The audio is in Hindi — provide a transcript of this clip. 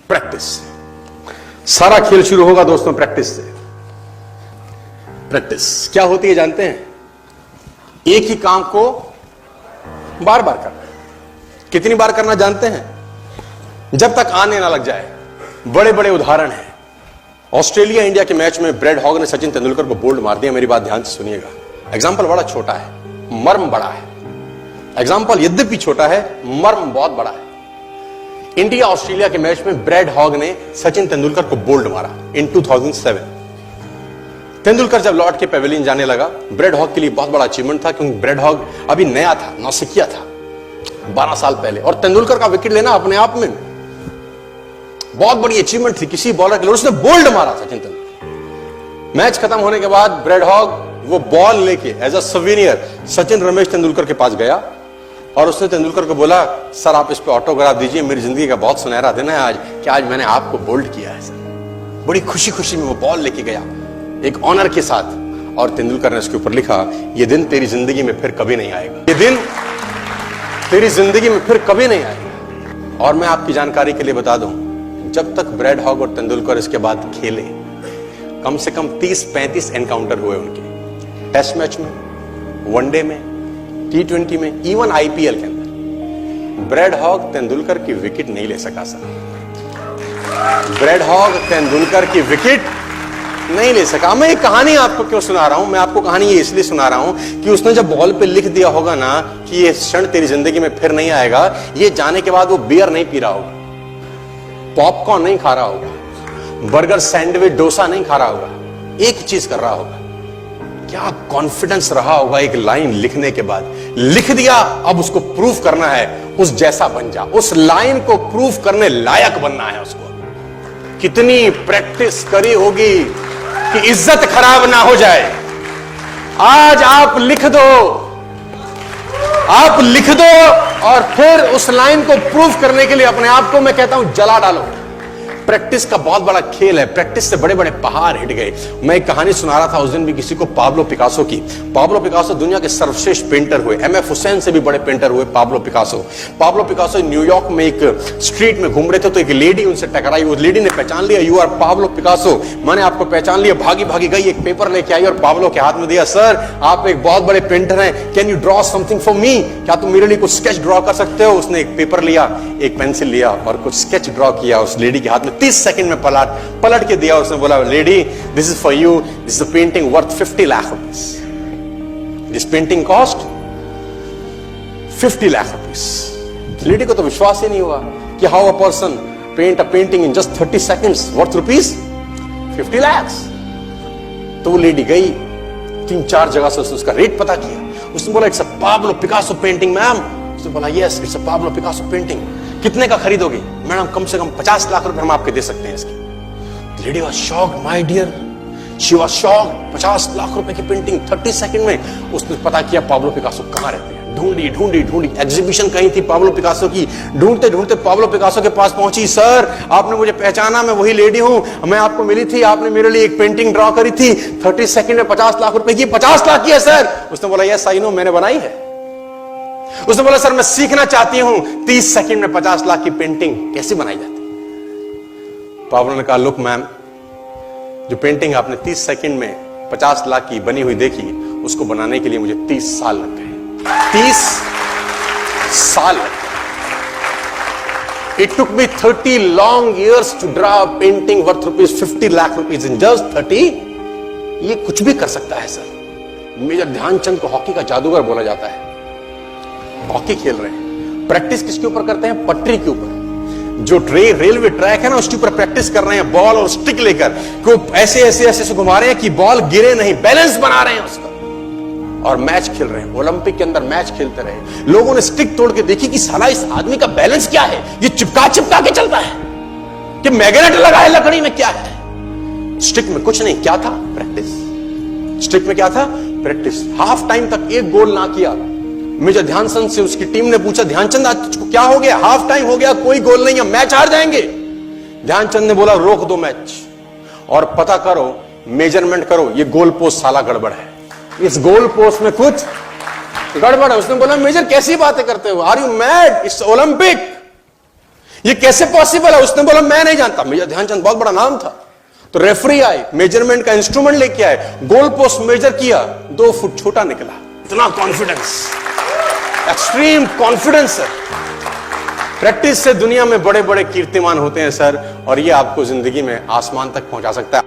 प्रैक्टिस। सारा खेल शुरू होगा दोस्तों प्रैक्टिस से। प्रैक्टिस क्या होती है जानते हैं? एक ही काम को बार बार करना। कितनी बार करना जानते हैं? जब तक आने ना लग जाए। बड़े बड़े उदाहरण हैं। ऑस्ट्रेलिया इंडिया के मैच में ब्रेड हॉग ने सचिन तेंदुलकर को बोल्ड मार दिया। मेरी बात ध्यान से सुनिएगा। एग्जाम्पल बड़ा छोटा है, मर्म बड़ा है। एग्जाम्पल यद्यपि छोटा है, मर्म बहुत बड़ा है। इंडिया ऑस्ट्रेलिया के मैच में ब्रेड हॉग ने सचिन तेंदुलकर को बोल्ड मारा इन 2007। तेंदुलकर जब लौट के पेविलियन जाने लगा, ब्रेड हॉग के लिए बहुत बड़ा अचीवमेंट था, क्योंकि ब्रेड हॉग अभी नया था, नौसिखिया था 12 साल पहले, और तेंदुलकर का विकेट लेना अपने आप में बहुत बड़ी अचीवमेंट थी किसी बॉलर के लिए। उसने बोल्ड मारा सचिन तेंदुलकर। मैच खत्म होने के बाद ब्रेड हॉग वो बॉल लेके as a souvenir Sachin Ramesh Tendulkar के पास गया और उसने तेंदुलकर को बोला, सर आप इस पे ऑटोग्राफ दीजिए, मेरी जिंदगी का बहुत सुनहरा दिन है आज, कि आज मैंने आपको बोल्ड किया है सर। बड़ी खुशी खुशी में वो बॉल लेके गया एक ऑनर के साथ, और तेंदुलकर ने उसके ऊपर लिखा, ये दिन तेरी जिंदगी में फिर कभी नहीं आएगा, ये दिन तेरी जिंदगी में फिर कभी नहीं आएगा। और मैं आपकी जानकारी के लिए बता दूं, जब तक ब्रेड हॉग और तेंदुलकर इसके बाद खेले, कम से कम 30-35 एनकाउंटर हुए उनके, टेस्ट मैच में, वनडे में, T20 में, इवन IPL के अंदर। ब्रेड हॉग तेंदुलकर की विकेट नहीं ले सका सर। ब्रेड हॉग तेंदुलकर की विकेट नहीं ले सका। मैं ये कहानी आपको क्यों सुना रहा हूं? मैं आपको कहानी ये इसलिए सुना रहा हूं कि उसने जब बॉल पे लिख दिया होगा ना कि ये क्षण तेरी जिंदगी में फिर नहीं आएगा, ये जाने के बाद वो बियर नहीं पी रहा होगा, पॉपकॉर्न नहीं खा रहा होगा, बर्गर सैंडविच डोसा नहीं खा रहा होगा, एक चीज कर रहा होगा। क्या कॉन्फिडेंस रहा होगा एक लाइन लिखने के बाद। लिख दिया, अब उसको प्रूफ करना है, उस जैसा बन जा। उस लाइन को प्रूफ करने लायक बनना है उसको। कितनी प्रैक्टिस करी होगी कि इज्जत खराब ना हो जाए। आज आप लिख दो, आप लिख दो, और फिर उस लाइन को प्रूफ करने के लिए अपने आप को मैं कहता हूं जला डालो। प्रैक्टिस का बहुत बड़ा खेल है। प्रैक्टिस से बड़े बड़े पहाड़ हिट गए। मैं एक कहानी सुना रहा था उस दिन भी किसी को, पाब्लो पिकासो की। पाब्लो पिकासो दुनिया के सर्वश्रेष्ठ पेंटर हुए। MF हुसैन से भी बड़े पेंटर हुए Pablo Picasso. Pablo Picasso New York में एक स्ट्रीट में घूम रहे थे, तो एक लेडी उनसे टकराई। उस लेडी ने पहचान लिया, यू आर पाब्लो पिकासो, मैंने आपको पहचान लिया। भागी भागी गई, एक पेपर लेके आई और पाब्लो के हाथ में दिया। सर आप एक बहुत बड़े पेंटर हैं, can you draw something for me? क्या तुम मेरे लिए कुछ स्केच ड्रॉ कर सकते हो? उसने एक पेपर लिया, एक पेंसिल लिया और कुछ स्केच ड्रॉ किया उस लेडी के हाथ में। 30 सेकंड में पलट के दिया। उसने बोला, lady this is for you, this is a painting worth 50 lakh rupees. This painting cost 50 lakh rupees. Lady को तो विश्वास ही नहीं हुआ कि how a person paint a painting in just 30 seconds worth rupees 50 lakh. तो वो लेडी गई 3-4 जगह से, उसने उसका रेट पता किया। उसने बोला, it's a Pablo Picasso painting ma'am. उसने बोला, yes it's a Pablo Picasso painting. कितने का खरीदोगे? मैडम कम से कम 50 लाख रुपए हम आपके दे सकते हैं इसकी। Lady was shocked, my dear, she was shocked. 50 lakh रुपए की पेंटिंग 30 सेकंड में। उसने पता किया पाब्लो पिकासो कहां रहते हैं। ढूंढी ढूंढी ढूंढी, एग्जीबिशन कहीं थी पाब्लो पिकासो की। ढूंढते ढूंढते पाब्लो पिकासो के पास पहुंची। सर आपने मुझे पहचाना, मैं वही लेडी हूं, मैं आपको मिली थी, आपने मेरे लिए एक पेंटिंग ड्रॉ करी थी 30 सेकंड में 50 लाख रुपए की। 50 लाख की है सर? उसने बोला, यस आई नो, मैंने बनाई है। उसने बोला, सर मैं सीखना चाहती हूं 30 सेकंड में 50 लाख की पेंटिंग कैसे बनाई जाती। पाब्लो ने कहा, लुक मैम, जो पेंटिंग आपने 30 सेकंड में 50 लाख की बनी हुई देखी, उसको बनाने के लिए मुझे 30 साल लग गए। 30 साल लग गए। It took me 30 long years to draw a painting worth rupees 50 lakh rupees in just 30। ये कुछ भी कर सकता है सर। मेजर ध्यानचंद को हॉकी का जादूगर बोला जाता है। हॉकी खेल रहे हैं, प्रैक्टिस किसके ऊपर करते हैं? पटरी के ऊपर। जो रेलवे ट्रैक है ना, उसके ऊपर प्रैक्टिस कर रहे हैं, बॉल और स्टिक लेकर को ऐसे ऐसे ऐसे घुमा रहे हैं कि बॉल गिरे नहीं, बैलेंस बना रहे हैं उसका, और मैच खेल रहे हैं। ओलंपिक के अंदर मैच खेलते रहे। लोगों ने स्टिक तोड़ के देखी कि साला इस आदमी का बैलेंस क्या है, ये चिपका चिपका के चलता है कि मैग्नेट लगा है लकड़ी में, क्या है? स्टिक में कुछ नहीं, क्या था? प्रैक्टिस। स्टिक में क्या था? प्रैक्टिस। हाफ टाइम तक एक गोल ना किया। मेजर ध्यानचंद से उसकी टीम ने पूछा, ध्यानचंद आज तुझको क्या हो गया? हाफ टाइम हो गया, कोई गोल नहीं है, मैच हार जाएंगे। ध्यानचंद ने बोला, रोक दो मैच और पता करो, मेजरमेंट करो, ये गोल पोस्ट साला गड़बड़ है, इस गोल पोस्ट में कुछ गड़बड़ है। उसने बोला, मेजर कैसी बातें करते हो? Are you mad? It's Olympic. ये कैसे पॉसिबल है? उसने बोला मैं नहीं जानता। मेजर ध्यानचंद बहुत बड़ा नाम था। तो रेफरी आए, मेजरमेंट का इंस्ट्रूमेंट लेके आए, गोल पोस्ट मेजर किया, 2 फुट छोटा निकला। इतना कॉन्फिडेंस, एक्सट्रीम कॉन्फिडेंस है। प्रैक्टिस से दुनिया में बड़े बड़े कीर्तिमान होते हैं सर, और ये आपको जिंदगी में आसमान तक पहुंचा सकता है।